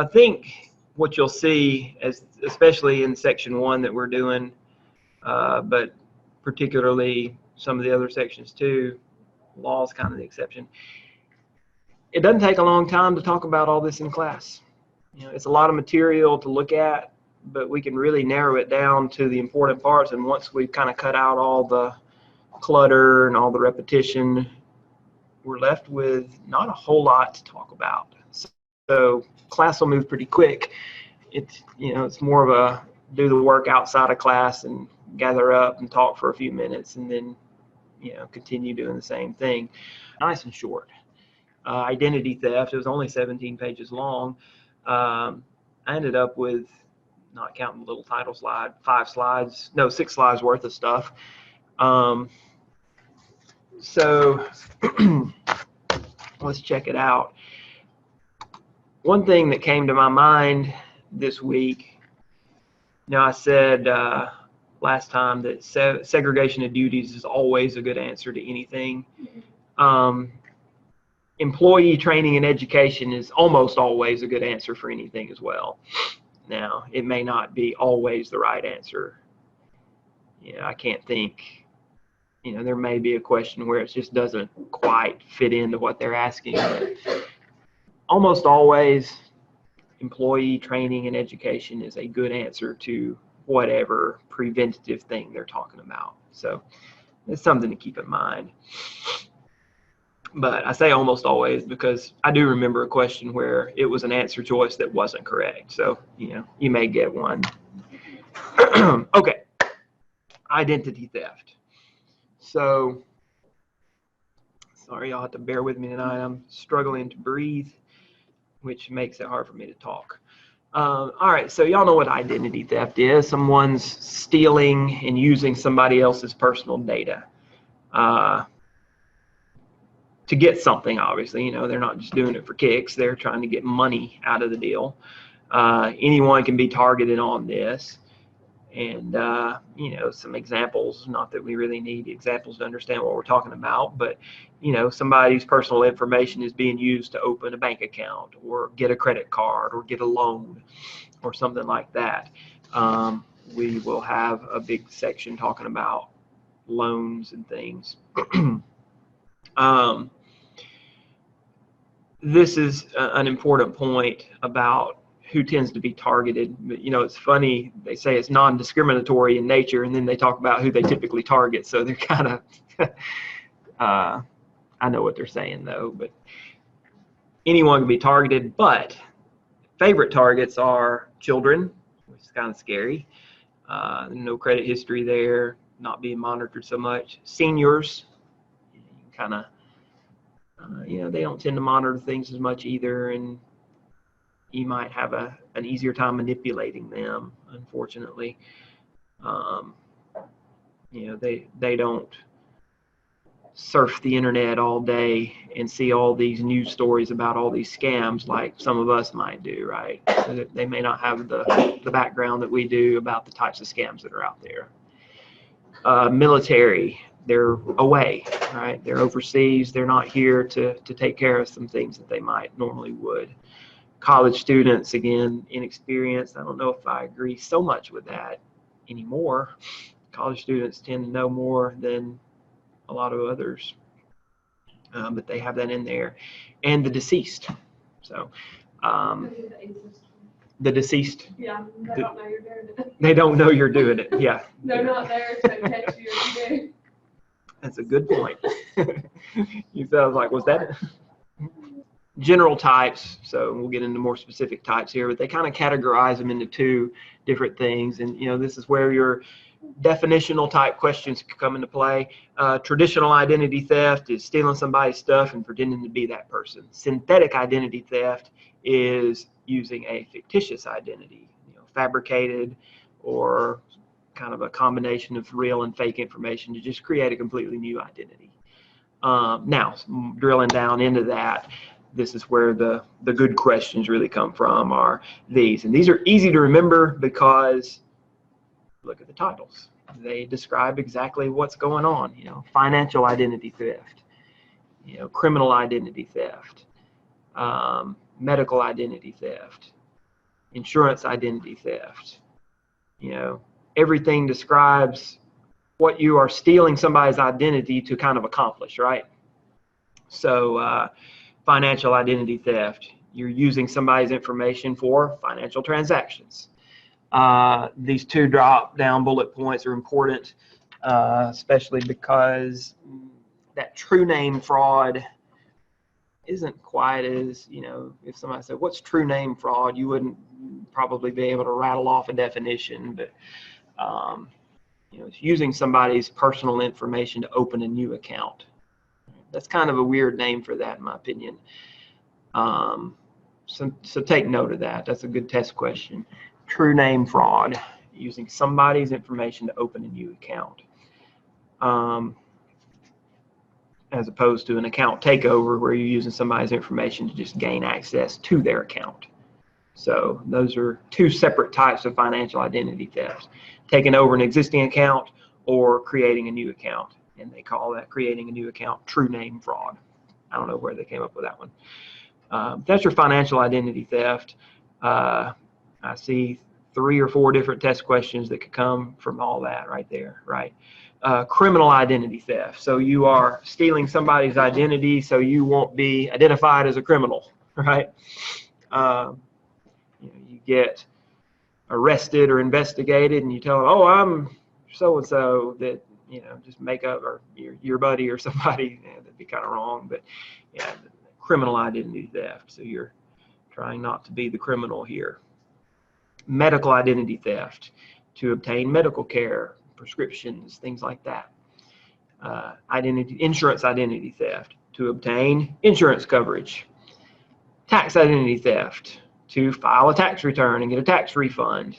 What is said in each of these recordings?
I think what you'll see, especially in section 1 that we're doing, but particularly some of the other sections too, law is kind of the exception. It doesn't take a long time to talk about all this in class. It's a lot of material to look at, but we can really narrow it down to the important parts. And once we've kind of cut out all the clutter and all the repetition, we're left with not a whole lot to talk about. So class will move pretty quick. It's more of a do the work outside of class and gather up and talk for a few minutes, and then continue doing the same thing. Nice and short. Identity theft, it was only 17 pages long. I ended up with, not counting the little title slide, 6 slides worth of stuff. So let's check it out. One thing that came to my mind this week, I said last time that segregation of duties is always a good answer to anything. Employee training and education is almost always a good answer for anything as well. Now, it may not be always the right answer. I can't think, there may be a question where it just doesn't quite fit into what they're asking. But almost always, employee training and education is a good answer to whatever preventative thing they're talking about. So it's something to keep in mind. But I say almost always because I do remember a question where it was an answer choice that wasn't correct. So, you may get one. Okay, identity theft. So, sorry, y'all have to bear with me tonight. I'm struggling to breathe, which makes it hard for me to talk. All right, so y'all know what identity theft is. Someone's stealing and using somebody else's personal data to get something, obviously. They're not just doing it for kicks. They're trying to get money out of the deal. Anyone can be targeted on this. And, some examples, not that we really need examples to understand what we're talking about, but, somebody's personal information is being used to open a bank account or get a credit card or get a loan or something like that. We will have a big section talking about loans and things. This is an important point about who tends to be targeted. But, it's funny, they say it's non-discriminatory in nature, and then they talk about who they typically target. So they're kind of, I know what they're saying though, but anyone can be targeted. But favorite targets are children, which is kind of scary. No credit history there, not being monitored so much. Seniors, kind of, they don't tend to monitor things as much either, and you might have an easier time manipulating them, unfortunately. They don't surf the internet all day and see all these news stories about all these scams like some of us might do, right? They may not have the background that we do about the types of scams that are out there. Military, they're away, right? They're overseas. They're not here to take care of some things that they might normally would. College students, again, inexperienced. I don't know if I agree so much with that anymore. College students tend to know more than a lot of others, but they have that in there. And the deceased. So the deceased. Yeah, they don't know you're doing it. They don't know you're doing it. Yeah. They're not there to catch you if you do. That's a good point. You sound like, was that general types? So we'll get into more specific types here, but they kind of categorize them into 2 different things. And this is where your definitional type questions come into play. Traditional identity theft is stealing somebody's stuff and pretending to be that person. Synthetic identity theft is using a fictitious identity, fabricated or kind of a combination of real and fake information to just create a completely new identity. Now, drilling down into that, this is where the good questions really come from, are these. And these are easy to remember because look at the titles. They describe exactly what's going on. Financial identity theft, criminal identity theft, medical identity theft, insurance identity theft. You know, everything describes what you are stealing somebody's identity to kind of accomplish, right? So financial identity theft, you're using somebody's information for financial transactions. These two drop-down bullet points are important, especially because that true name fraud isn't quite as, you know, if somebody said, what's true name fraud? You wouldn't probably be able to rattle off a definition, but you know, it's using somebody's personal information to open a new account. That's kind of a weird name for that, in my opinion. So take note of that. That's a good test question. True name fraud, using somebody's information to open a new account. As opposed to an account takeover where you're using somebody's information to just gain access to their account. So those are two separate types of financial identity theft: taking over an existing account or creating a new account. And they call that, creating a new account, true name fraud. I don't know where they came up with that one. That's your financial identity theft. I see 3 or 4 different test questions that could come from all that right there, right? Criminal identity theft. So you are stealing somebody's identity so you won't be identified as a criminal, right? You know, you get arrested or investigated and you tell them, oh, I'm so-and-so, that, you know, just make up, or your buddy or somebody. Yeah, that'd be kind of wrong, but yeah, criminal identity theft. So you're trying not to be the criminal here. Medical identity theft, to obtain medical care, prescriptions, things like that. Insurance identity theft, to obtain insurance coverage. Tax identity theft, to file a tax return and get a tax refund.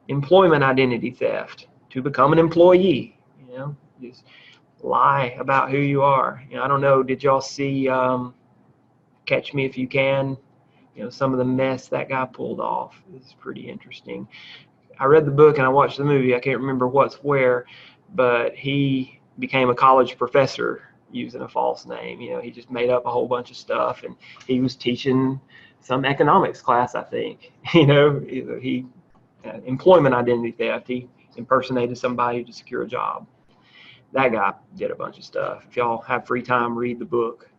Employment identity theft, to become an employee. You know, just lie about who you are. You know, I don't know, did y'all see Catch Me If You Can? You know, some of the mess that guy pulled off is pretty interesting. I read the book and I watched the movie. I can't remember what's where, but he became a college professor using a false name. You know, he just made up a whole bunch of stuff, and he was teaching some economics class, I think. You know, he employment identity theft. He impersonated somebody to secure a job. That guy did a bunch of stuff. If y'all have free time, read the book.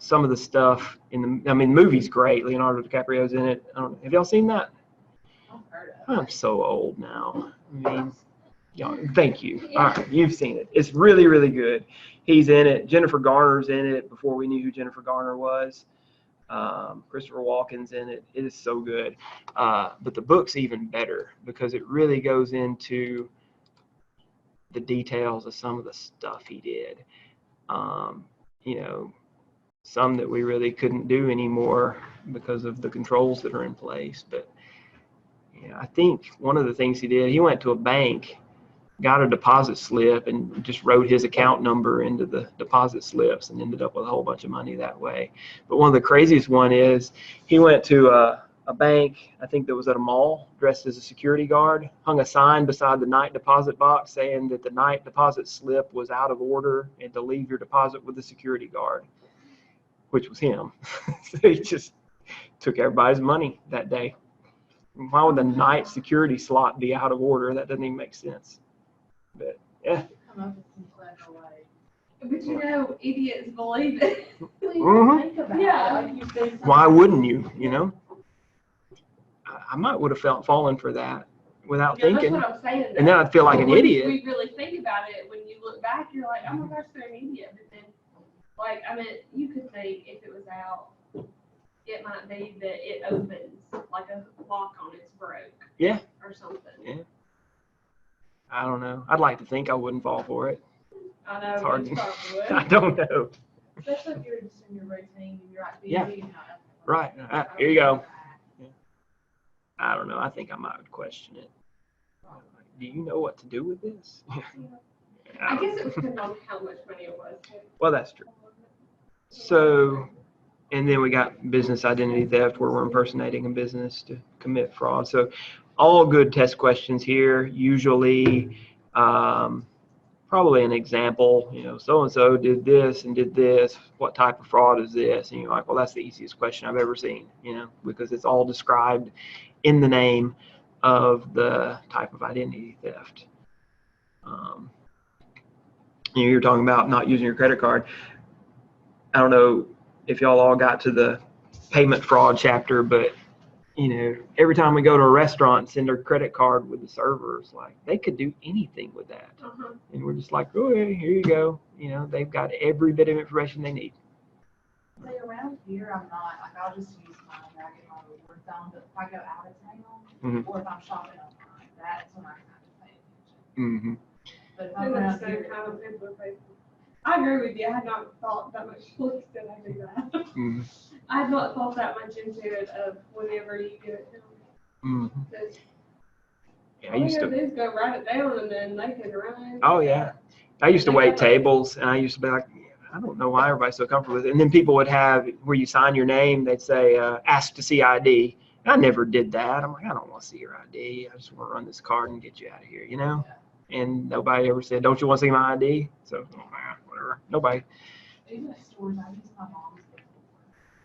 Some of the stuff in the, I mean, the movie's great. Leonardo DiCaprio's in it. Have y'all seen that? I'm so old now. I mean, y'all, thank you. All right, you've seen it. It's really, really good. He's in it. Jennifer Garner's in it before we knew who Jennifer Garner was. Christopher Walken's in it. It is so good. But the book's even better because it really goes into the details of some of the stuff he did. You know, some that we really couldn't do anymore because of the controls that are in place. But yeah, I think one of the things he did, he went to a bank, got a deposit slip, and just wrote his account number into the deposit slips and ended up with a whole bunch of money that way. But one of the craziest one is he went to a bank, I think that was at a mall, dressed as a security guard, hung a sign beside the night deposit box saying that the night deposit slip was out of order and to leave your deposit with the security guard, which was him. So he just took everybody's money that day. Why would the night security slot be out of order? That doesn't even make sense. But yeah. But you know, idiots believe it. Mm-hmm. Yeah. Why wouldn't you? You know, I might would have fallen for that without thinking. That's what I'm saying. And then I'd feel like an idiot. When you really think about it, when you look back, you're like, oh my gosh, they're an idiot. But then, like, I mean, you could think if it was out, it might be that it opens, like a lock on it's broke. Yeah. Or something. Yeah. I don't know. I'd like to think I wouldn't fall for it. I know. It's hard. You probably would. I don't know. Especially if you're just in your routine and you're like busy. Yeah. And Right. Here you go. Yeah. I don't know. I think I might question it. Do you know what to do with this? I guess it depends on how much money it was. Well, that's true. So, and then we got business identity theft, where we're impersonating a business to commit fraud. So all good test questions here. Usually probably an example, so-and-so did this and did this. What type of fraud is this? And you're like, well, that's the easiest question I've ever seen, because it's all described in the name of the type of identity theft. You're talking about not using your credit card. I don't know if y'all all got to the payment fraud chapter, but every time we go to a restaurant and send our credit card with the servers, like they could do anything with that. And we're just like, oh, yeah, here you go. They've got every bit of information they need. Like around here, I'm not, like I'll just use my bracket on the word zone, but if I go out of town, or if I'm shopping online, that's when I kind of pay attention. But if I'm around here. I agree with you. I had not thought that much. Look, did I do that? I had not thought that much into it of whenever you do it. Yeah, I used to go write it down and then they can run. Oh yeah, I used to wait tables, and I used to be like, I don't know why everybody's so comfortable with it. And then people would have where you sign your name, they'd say, ask to see ID. And I never did that. I'm like, I don't want to see your ID. I just want to run this card and get you out of here, And nobody ever said, don't you want to see my ID? So, whatever. Nobody. Even at stores, I use my mom's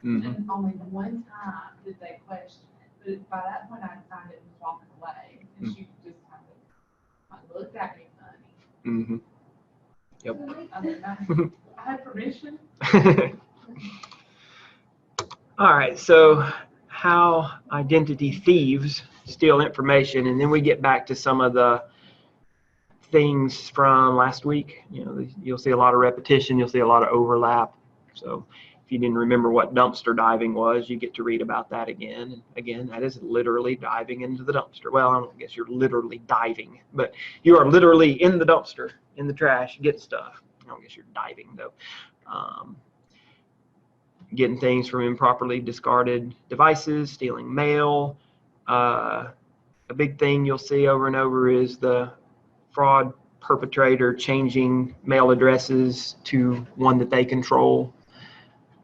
before. And only one time did they question it. But by that point, I signed it and was walking away. And she just kind of looked at me funny. Yep. I mean, I had permission. All right, so how identity thieves steal information, and then we get back to some of the things from last week. You'll see a lot of repetition, you'll see a lot of overlap. So if you didn't remember what dumpster diving was, you get to read about that again. And again, that is literally diving into the dumpster. Well, I don't guess you're literally diving, but you are literally in the dumpster, in the trash, getting stuff. I don't guess you're diving though. Getting things from improperly discarded devices, stealing mail. A big thing you'll see over and over is the fraud perpetrator changing mail addresses to one that they control.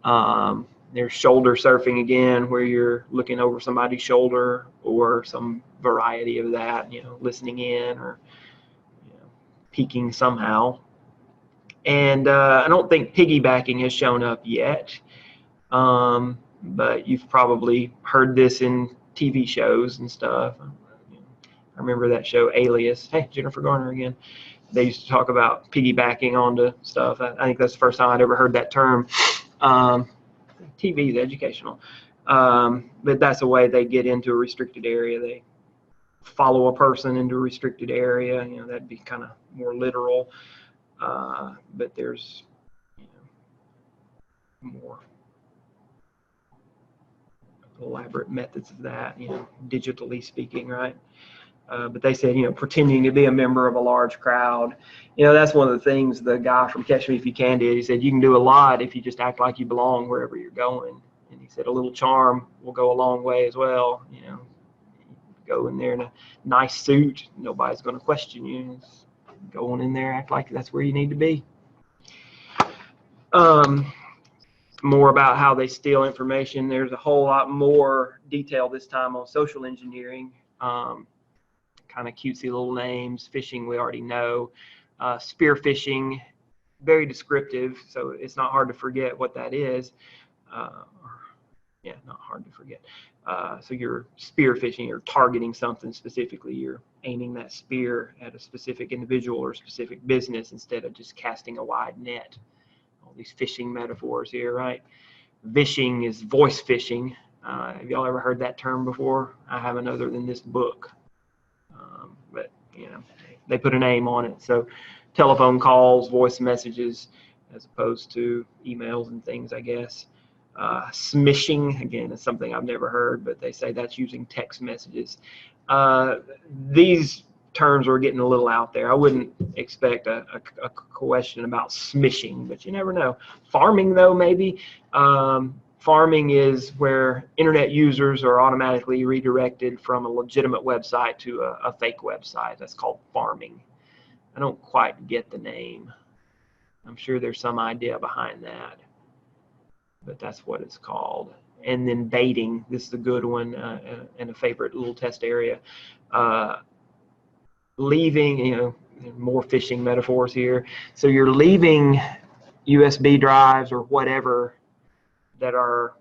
There's shoulder surfing again, where you're looking over somebody's shoulder, or some variety of that, listening in or peeking somehow. And I don't think piggybacking has shown up yet, but you've probably heard this in TV shows and stuff. I remember that show Alias. Hey, Jennifer Garner again. They used to talk about piggybacking onto stuff. I think that's the first time I'd ever heard that term. TV is educational. But that's a way they get into a restricted area. They follow a person into a restricted area. That'd be kind of more literal. But there's more elaborate methods of that, digitally speaking, right? But they said, pretending to be a member of a large crowd. That's one of the things the guy from Catch Me If You Can did. He said, you can do a lot if you just act like you belong wherever you're going. And he said, a little charm will go a long way as well. Go in there in a nice suit. Nobody's going to question you. Just go on in there, act like that's where you need to be. More about how they steal information. There's a whole lot more detail this time on social engineering. Kind of cutesy little names. Phishing, we already know. Spear phishing, very descriptive, so it's not hard to forget what that is. Not hard to forget. So you're spear phishing, you're targeting something specifically. You're aiming that spear at a specific individual or specific business instead of just casting a wide net. All these phishing metaphors here, right? Vishing is voice phishing. Have y'all ever heard that term before? I haven't, other than this book. But they put a name on it. So telephone calls, voice messages, as opposed to emails and things, I guess. Smishing, again, is something I've never heard, but they say that's using text messages. These terms are getting a little out there. I wouldn't expect a question about smishing, but you never know. Farming, though, maybe. Farming is where internet users are automatically redirected from a legitimate website to a fake website. That's called farming. I don't quite get the name. I'm sure there's some idea behind that, but that's what it's called. And then baiting, this is a good one and a favorite little test area. leaving, more fishing metaphors here. So you're leaving USB drives or whatever that are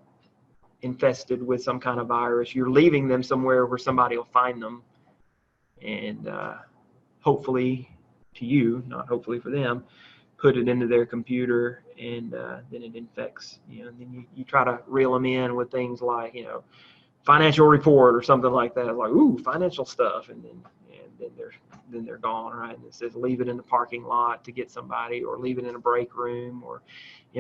infested with some kind of virus. You're leaving them somewhere where somebody will find them, and hopefully to you, not hopefully for them, put it into their computer, and then it infects. And then you try to reel them in with things like financial report or something like that, like ooh, financial stuff, and then they're gone, right? And it says leave it in the parking lot to get somebody, or leave it in a break room, or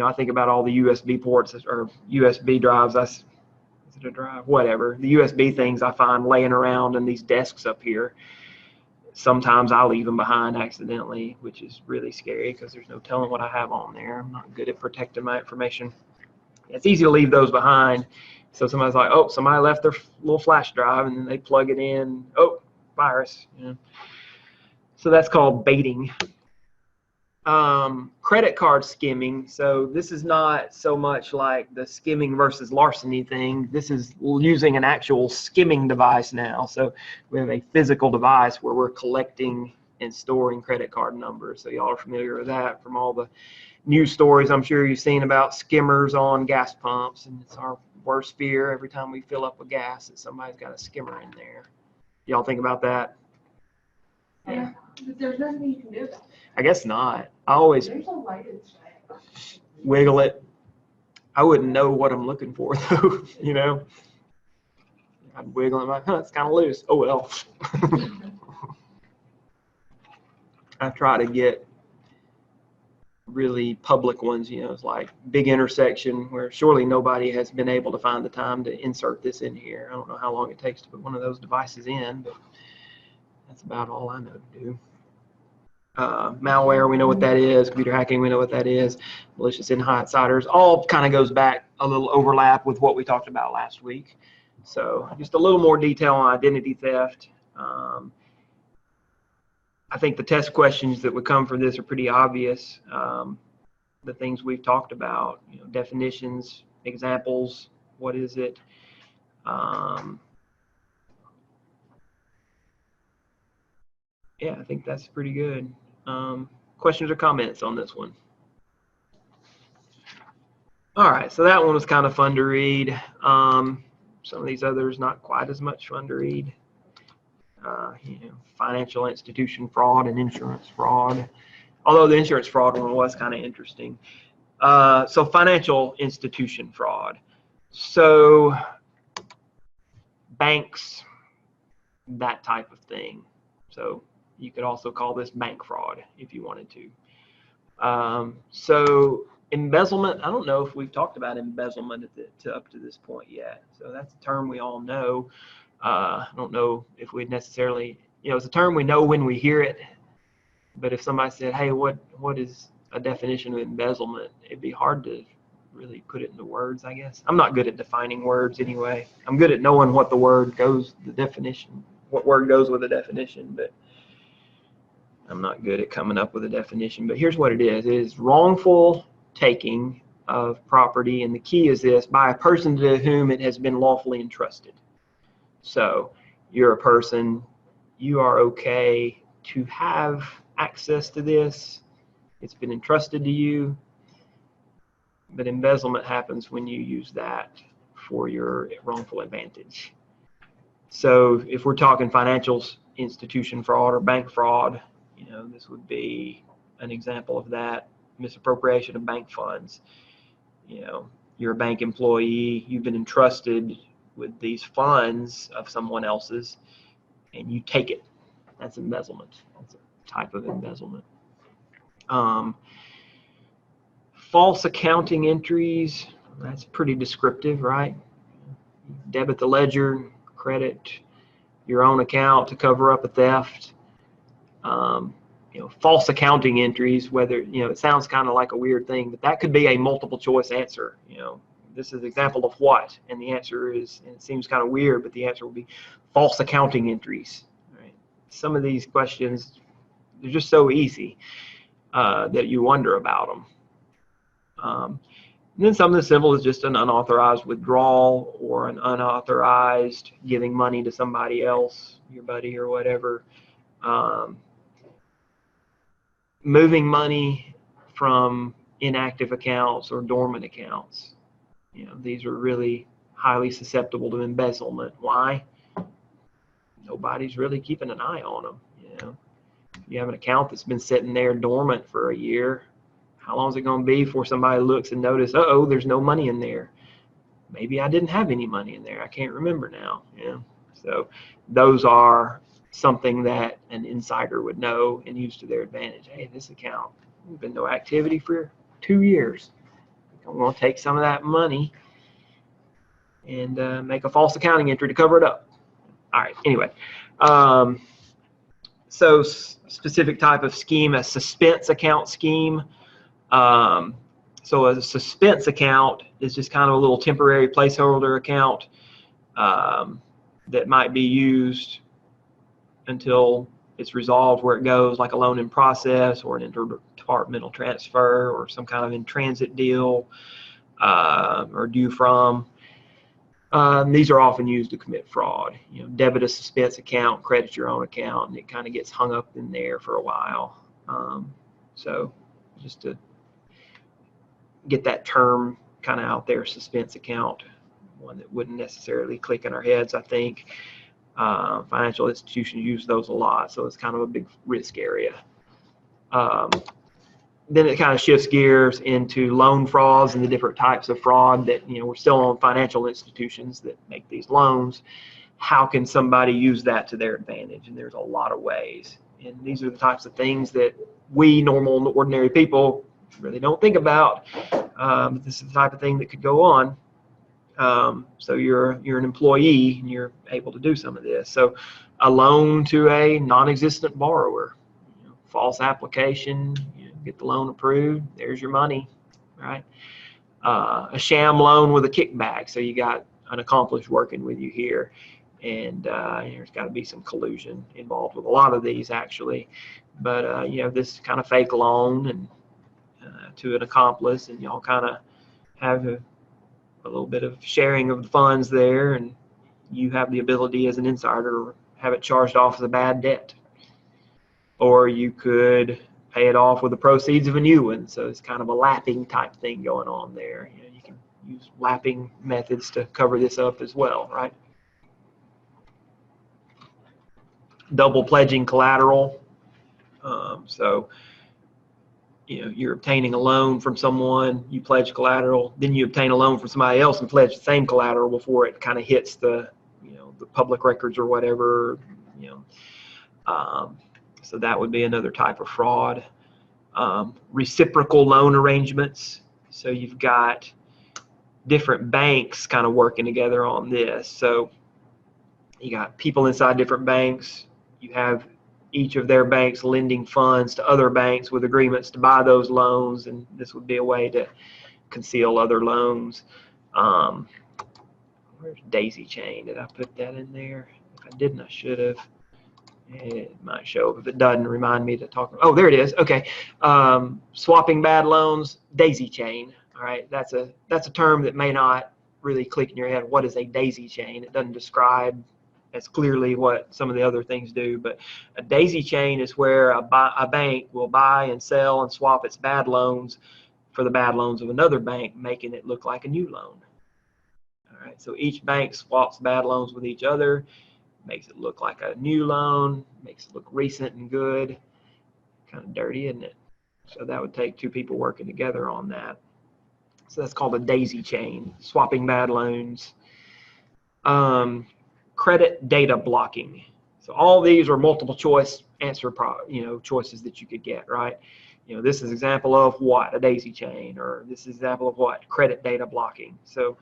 I think about all the USB ports or USB drives. Is it a drive? Whatever. The USB things I find laying around in these desks up here. Sometimes I leave them behind accidentally, which is really scary because there's no telling what I have on there. I'm not good at protecting my information. It's easy to leave those behind. So somebody's like, oh, somebody left their little flash drive, and then they plug it in. Oh, virus. So that's called baiting. Credit card skimming. So this is not so much like the skimming versus larceny thing. This is using an actual skimming device now. So we have a physical device where we're collecting and storing credit card numbers. So y'all are familiar with that from all the news stories I'm sure you've seen about skimmers on gas pumps, and it's our worst fear every time we fill up with gas that somebody's got a skimmer in there. Y'all think about that? Yeah. But there's nothing you can do about it. I guess not. I always There's a way to check. wiggle it. I wouldn't know what I'm looking for though, I'd wiggle it like, it's kind of loose. Oh well. I try to get really public ones, it's like big intersection where surely nobody has been able to find the time to insert this in here. I don't know how long it takes to put one of those devices in, but that's about all I know to do. Malware, we know what that is. Computer hacking, we know what that is. Malicious insiders, all kind of goes back a little overlap with what we talked about last week. So just a little more detail on identity theft. I think the test questions that would come from this are pretty obvious. The things we've talked about, definitions, examples, what is it? Yeah, I think that's pretty good. Questions or comments on this one? All right, so that one was kind of fun to read. Some of these others not quite as much fun to read. Financial institution fraud and insurance fraud. Although the insurance fraud one was kind of interesting. So financial institution fraud. So banks, that type of thing. So you could also call this bank fraud if you wanted to. So embezzlement, I don't know if we've talked about embezzlement up to this point yet. So that's a term we all know. I don't know if we'd necessarily, it's a term we know when we hear it, but if somebody said, hey, what is a definition of embezzlement, it'd be hard to really put it into words, I guess. I'm not good at defining words anyway. I'm good at knowing what what word goes with the definition, but I'm not good at coming up with a definition. But here's what it is. It is wrongful taking of property, and the key is this, by a person to whom it has been lawfully entrusted. So you're a person, you are okay to have access to this, it's been entrusted to you, but embezzlement happens when you use that for your wrongful advantage. So if we're talking financial institution fraud or bank fraud, this would be an example of that. Misappropriation of bank funds. You're a bank employee, you've been entrusted with these funds of someone else's, and you take it. That's embezzlement. That's a type of embezzlement. False accounting entries, that's pretty descriptive, right? Debit the ledger, credit your own account to cover up a theft. False accounting entries, whether, it sounds kind of like a weird thing, but that could be a multiple choice answer. This is an example of what, and the answer is, and it seems kind of weird, but the answer will be false accounting entries. Right? Some of these questions, they're just so easy that you wonder about them. And then some of the civil is just an unauthorized withdrawal or an unauthorized giving money to somebody else, your buddy or whatever, Um, moving money from inactive accounts or dormant accounts. These are really highly susceptible to embezzlement. Why? Nobody's really keeping an eye on them. You have an account that's been sitting there dormant for a year. How long is it going to be before somebody looks and notices, uh-oh, there's no money in there? Maybe I didn't have any money in there. I can't remember now. So those are something that an insider would know and use to their advantage. Hey, this account, there's been no activity for 2 years. I'm going to take some of that money and make a false accounting entry to cover it up. All right, anyway. So specific type of scheme, a suspense account scheme. So a suspense account is just kind of a little temporary placeholder account that might be used until it's resolved where it goes, like a loan in process or an interdepartmental transfer or some kind of in transit deal or due from. These are often used to commit fraud. Debit a suspense account, credit your own account, and it kind of gets hung up in there for a while. So just to get that term kind of out there, suspense account, one that wouldn't necessarily click in our heads, I think. Financial institutions use those a lot, so it's kind of a big risk area. Then it kind of shifts gears into loan frauds and the different types of fraud that, we're still on financial institutions that make these loans. How can somebody use that to their advantage? And there's a lot of ways. And these are the types of things that we normal, ordinary people really don't think about. But this is the type of thing that could go on. So you're an employee and you're able to do some of this. So a loan to a non-existent borrower, false application, get the loan approved, there's your money, right? A sham loan with a kickback. So you got an accomplice working with you here, and there's got to be some collusion involved with a lot of these actually. But you have this kind of fake loan and to an accomplice, and y'all kind of have a little bit of sharing of the funds there, and you have the ability as an insider to have it charged off as a bad debt. Or you could pay it off with the proceeds of a new one. So it's kind of a lapping type thing going on there. You can use lapping methods to cover this up as well, right? Double pledging collateral. So you're obtaining a loan from someone, you pledge collateral, then you obtain a loan from somebody else and pledge the same collateral before it kind of hits the public records or whatever. So that would be another type of fraud. Reciprocal loan arrangements. So you've got different banks kind of working together on this. So you got people inside different banks. You have each of their banks lending funds to other banks with agreements to buy those loans, and this would be a way to conceal other loans. Where's daisy chain? Did I put that in there? If I didn't, I should have. It might show up. If it doesn't, remind me to talk. Oh, there it is. Okay. Swapping bad loans, daisy chain. All right. That's a term that may not really click in your head. What is a daisy chain? It doesn't describe as clearly what some of the other things do, but a daisy chain is where a bank will buy and sell and swap its bad loans for the bad loans of another bank, making it look like a new loan. All right. So each bank swaps bad loans with each other, makes it look like a new loan, makes it look recent and good. Kind of dirty, isn't it? So that would take two people working together on that. So that's called a daisy chain, swapping bad loans. Credit data blocking. So all these are multiple choice answer choices that you could get, right? This is an example of what? A daisy chain, or this is an example of what? Credit data blocking. So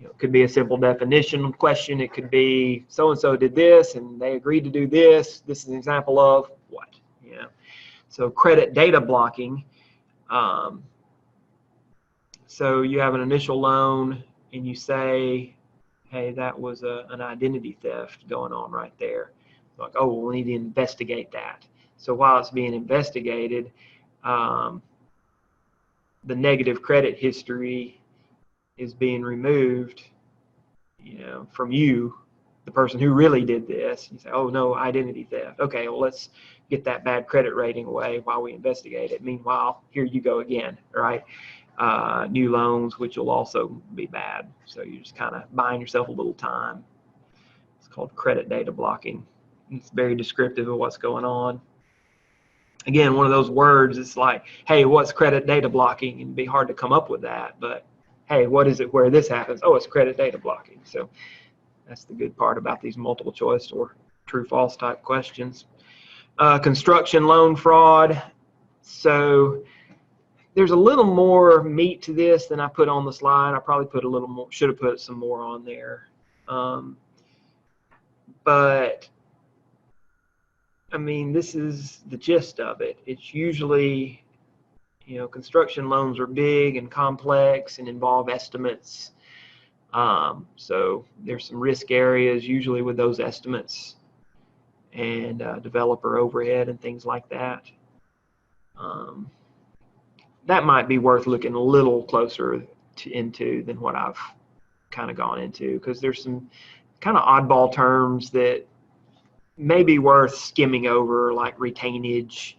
it could be a simple definition question. It could be so-and-so did this and they agreed to do this. This is an example of what? So credit data blocking. So you have an initial loan and you say, hey, that was an identity theft going on right there. Like, oh, well, we need to investigate that. So while it's being investigated, the negative credit history is being removed, from you the person who really did this. You say, oh no, identity theft. Okay, well, let's get that bad credit rating away while we investigate it. Meanwhile, here you go again, right? New loans, which will also be bad. So you're just kind of buying yourself a little time. It's called credit data blocking. It's very descriptive of what's going on. Again, one of those words, it's like, hey, what's credit data blocking? It'd be hard to come up with that, but hey, what is it where this happens? Oh, it's credit data blocking. So that's the good part about these multiple choice or true false type questions. Construction loan fraud. So there's a little more meat to this than I put on the slide. I probably put a little more, should have put some more on there. But I mean, this is the gist of it. It's usually, you know, construction loans are big and complex and involve estimates. So there's some risk areas usually with those estimates and developer overhead and things like that. That might be worth looking a little closer into than what I've kind of gone into, because there's some kind of oddball terms that may be worth skimming over, like retainage,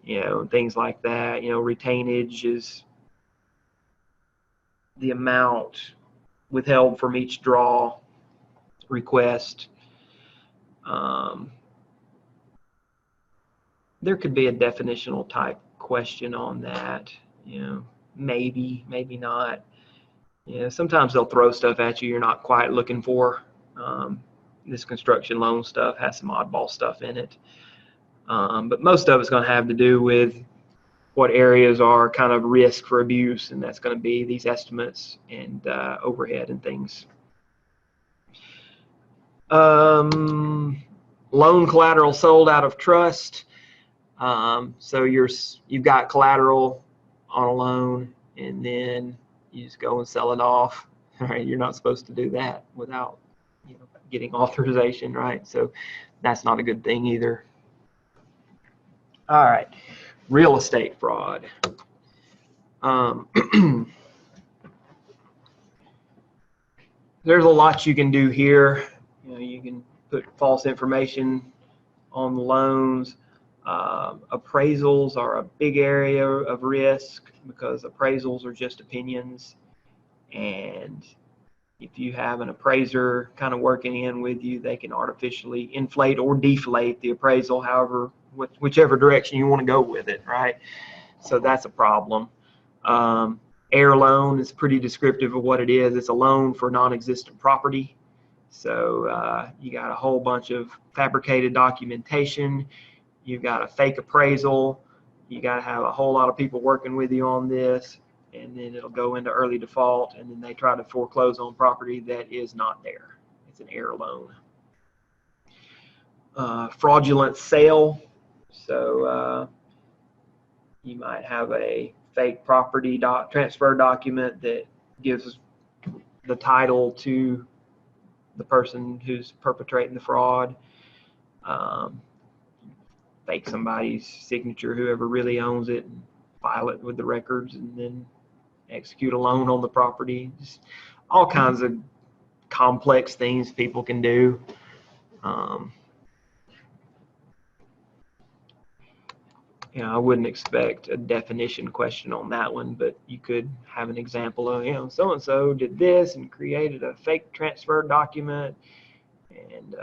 you know, things like that. You know, retainage is the amount withheld from each draw request. There could be a definitional type question on that, you know, maybe not. You know, sometimes they'll throw stuff at you you're not quite looking for. This construction loan stuff has some oddball stuff in it. But most of it's going to have to do with what areas are kind of risk for abuse, and that's going to be these estimates and overhead and things. Loan collateral sold out of trust. So you've got collateral on a loan, and then you just go and sell it off. All right, you're not supposed to do that without, you know, getting authorization, right? So that's not a good thing either. All right, real estate fraud. There's a lot you can do here. You know, you can put false information on the loans. Appraisals are a big area of risk because appraisals are just opinions, and if you have an appraiser kind of working in with you, they can artificially inflate or deflate the appraisal, however, whichever direction you want to go with it, right? So that's a problem. Air loan is pretty descriptive of what it is. It's a loan for non-existent property. So you got a whole bunch of fabricated documentation. You've got a fake appraisal. You got to have a whole lot of people working with you on this, and then it'll go into early default, and then they try to foreclose on property that is not there. It's an air loan. Fraudulent sale. So you might have a fake property transfer document that gives the title to the person who's perpetrating the fraud. Fake somebody's signature, whoever really owns it, and file it with the records, and then execute a loan on the property. Just all kinds of complex things people can do. You know, I wouldn't expect a definition question on that one, but you could have an example of, you know, so-and-so did this and created a fake transfer document and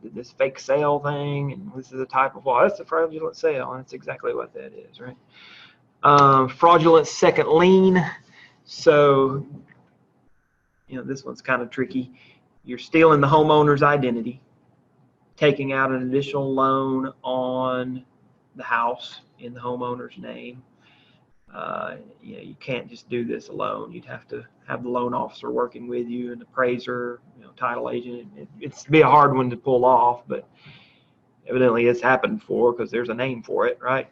did this fake sale thing, and this is a type of, well, that's a fraudulent sale, and that's exactly what that is, right? Fraudulent second lien. So, you know, this one's kind of tricky. You're stealing the homeowner's identity, taking out an additional loan on the house in the homeowner's name. You know, you can't just do this alone. You'd have to have the loan officer working with you, an appraiser, you know, title agent. It's be a hard one to pull off, but evidently it's happened before because there's a name for it, right?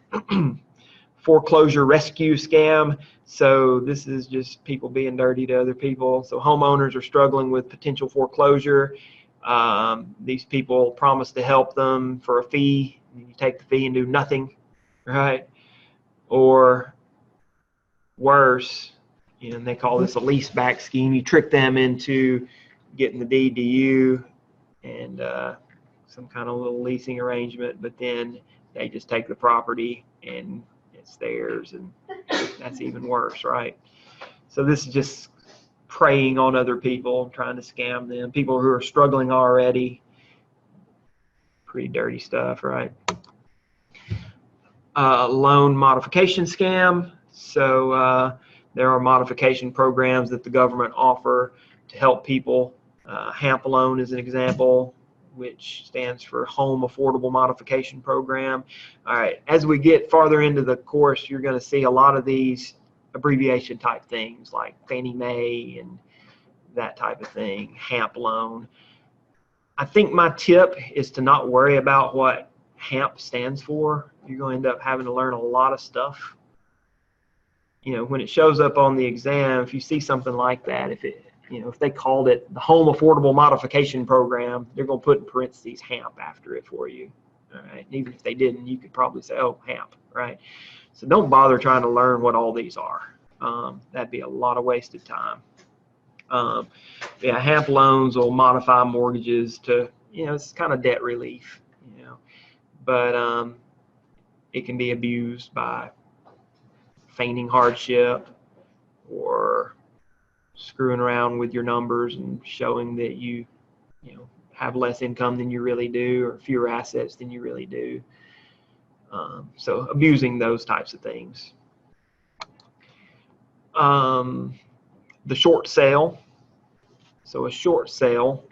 Foreclosure rescue scam. So this is just people being dirty to other people. So homeowners are struggling with potential foreclosure. These people promise to help them for a fee. You take the fee and do nothing, right? Or worse, you know, and they call this a leaseback scheme. You trick them into getting the deed to you, and some kind of little leasing arrangement, but then they just take the property and it's theirs, and that's even worse, right? So this is just preying on other people, trying to scam them, people who are struggling already. Pretty dirty stuff, right? Loan modification scam. So there are modification programs that the government offer to help people. HAMP loan is an example, which stands for Home Affordable Modification Program. All right, as we get farther into the course, you're going to see a lot of these abbreviation type things like Fannie Mae and that type of thing, HAMP loan. I think my tip is to not worry about what HAMP stands for. You're going to end up having to learn a lot of stuff. You know, when it shows up on the exam, if you see something like that, if they called it the Home Affordable Modification Program, they're going to put in parentheses HAMP after it for you. All right. And even if they didn't, you could probably say, oh, HAMP, right? So don't bother trying to learn what all these are. That'd be a lot of wasted time. Yeah, HAMP loans will modify mortgages to, it's kind of debt relief, but it can be abused by feigning hardship or screwing around with your numbers and showing that you have less income than you really do or fewer assets than you really do. So abusing those types of things. The short sale. So a short sale,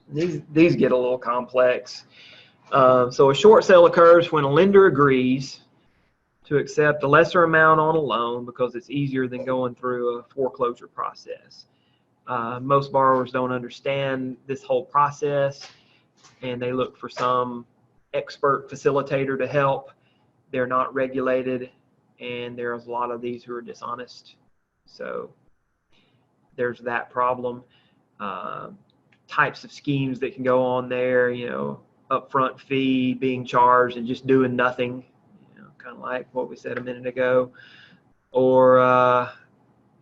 these get a little complex. So a short sale occurs when a lender agrees to accept a lesser amount on a loan because it's easier than going through a foreclosure process. Most borrowers don't understand this whole process, and they look for some expert facilitator to help. They're not regulated, and there's a lot of these who are dishonest. So there's that problem. Types of schemes that can go on there, upfront fee being charged and just doing nothing, kind of like what we said a minute ago. Or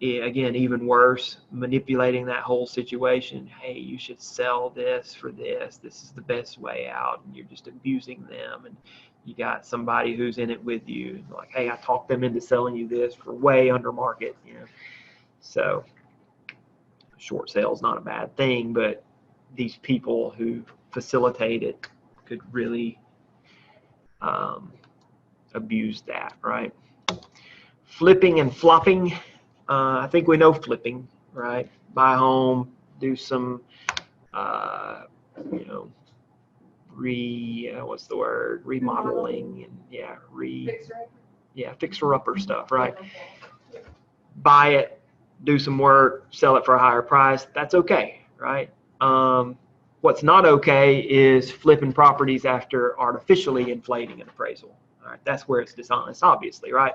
again, even worse, manipulating that whole situation. Hey, you should sell this for this. This is the best way out. And you're just abusing them. And you got somebody who's in it with you. Like, hey, I talked them into selling you this for way under market. So short sale is not a bad thing, but these people who facilitate it could really abuse that, right? Flipping and flopping. I think we know flipping, right? Buy a home, do some, remodeling and fixer-upper stuff, right? Buy it, do some work, sell it for a higher price. That's okay, right? What's not okay is flipping properties after artificially inflating an appraisal. All right, that's where it's dishonest, obviously, right?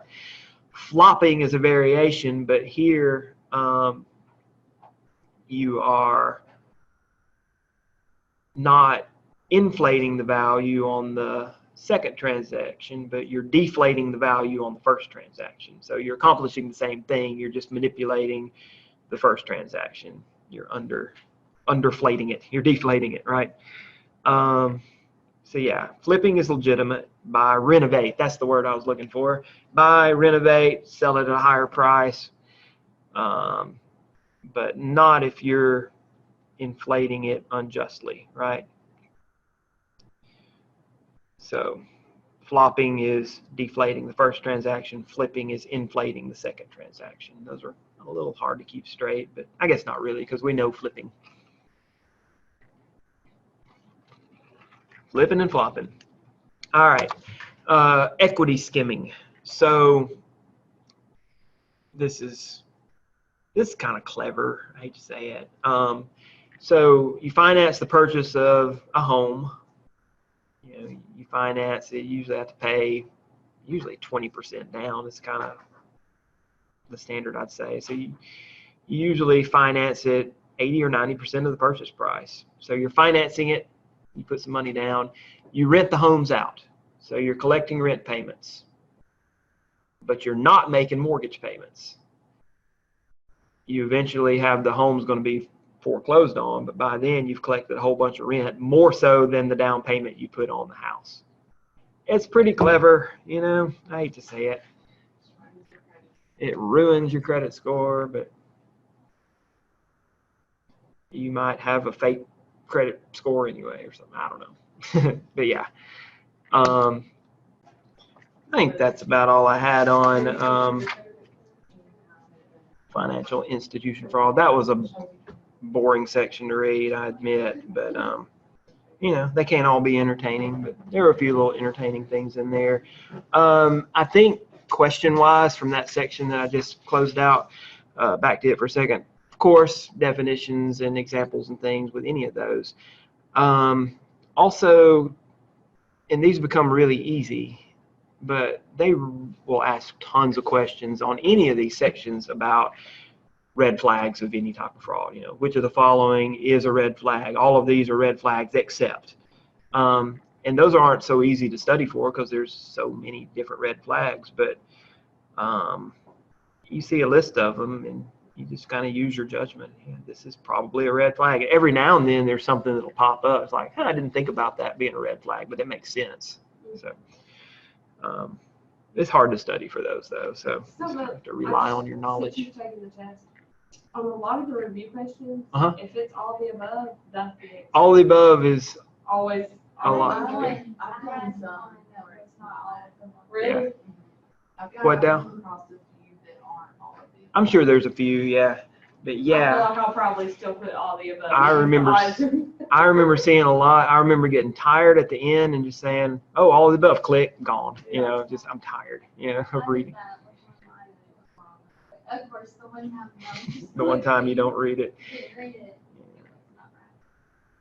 Flopping is a variation, but here you are not inflating the value on the second transaction, but you're deflating the value on the first transaction. So you're accomplishing the same thing. You're just manipulating the first transaction. You're underflating it. You're deflating it, right? So yeah, flipping is legitimate. Buy, renovate. That's the word I was looking for. Buy, renovate, sell it at a higher price, but not if you're inflating it unjustly, right? So flopping is deflating the first transaction. Flipping is inflating the second transaction. Those are a little hard to keep straight, but I guess not really because we know flipping. Flipping and flopping. All right. Equity skimming. So this is kind of clever. I hate to say it. So you finance the purchase of a home. You finance it. You usually have to pay 20% down. It's kind of the standard, I'd say. So you usually finance it 80 or 90% of the purchase price. So you're financing it. You put some money down. You rent the homes out. So you're collecting rent payments, but you're not making mortgage payments. You eventually have the home's going to be foreclosed on, but by then you've collected a whole bunch of rent, more so than the down payment you put on the house. It's pretty clever, you know, I hate to say it. It ruins your credit score, but you might have a fake credit score anyway or something, I don't know. But yeah, I think that's about all I had on financial institution fraud. That was a boring section to read, I admit, but you know, they can't all be entertaining, but there were a few little entertaining things in there. I think question-wise from that section that I just closed out, back to it for a second. Of course, definitions and examples and things with any of those. Also, and these become really easy, but they will ask tons of questions on any of these sections about red flags of any type of fraud. You know, which of the following is a red flag? All of these are red flags except. And those aren't so easy to study for because there's so many different red flags, but you see a list of them and you just kind of use your judgment. Yeah, this is probably a red flag. Every now and then there's something that'll pop up. It's like, I didn't think about that being a red flag, but it makes sense. So it's hard to study for those though. So you have to rely on your knowledge. Since you've taken the test, on a lot of the review questions, if it's all the above, that's the answer. All the above is Always a lot. I've done some, it's not all of them. Really? I've got What now? come across a few that aren't all of them. I'm sure there's a few, yeah. But I feel yeah, like I'll probably still put all the above. I remember seeing a lot. I remember getting tired at the end and just saying, oh, all of the above, click, gone. You know, just I'm tired, you know, of reading. Of course, the one time The one time you don't read it. didn't read it.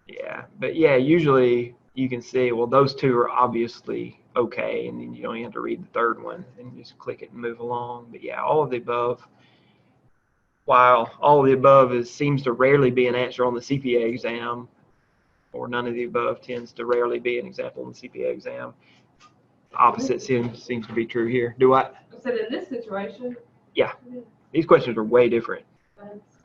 Yeah, but yeah, usually you can see, well, those two are obviously okay, and then you don't even have to read the third one and just click it and move along. But yeah, all of the above, while all of the above seems to rarely be an answer on the CPA exam, or none of the above tends to rarely be an example on the CPA exam. Opposite seems to be true here. Do I? I said in this situation. Yeah. These questions are way different. That's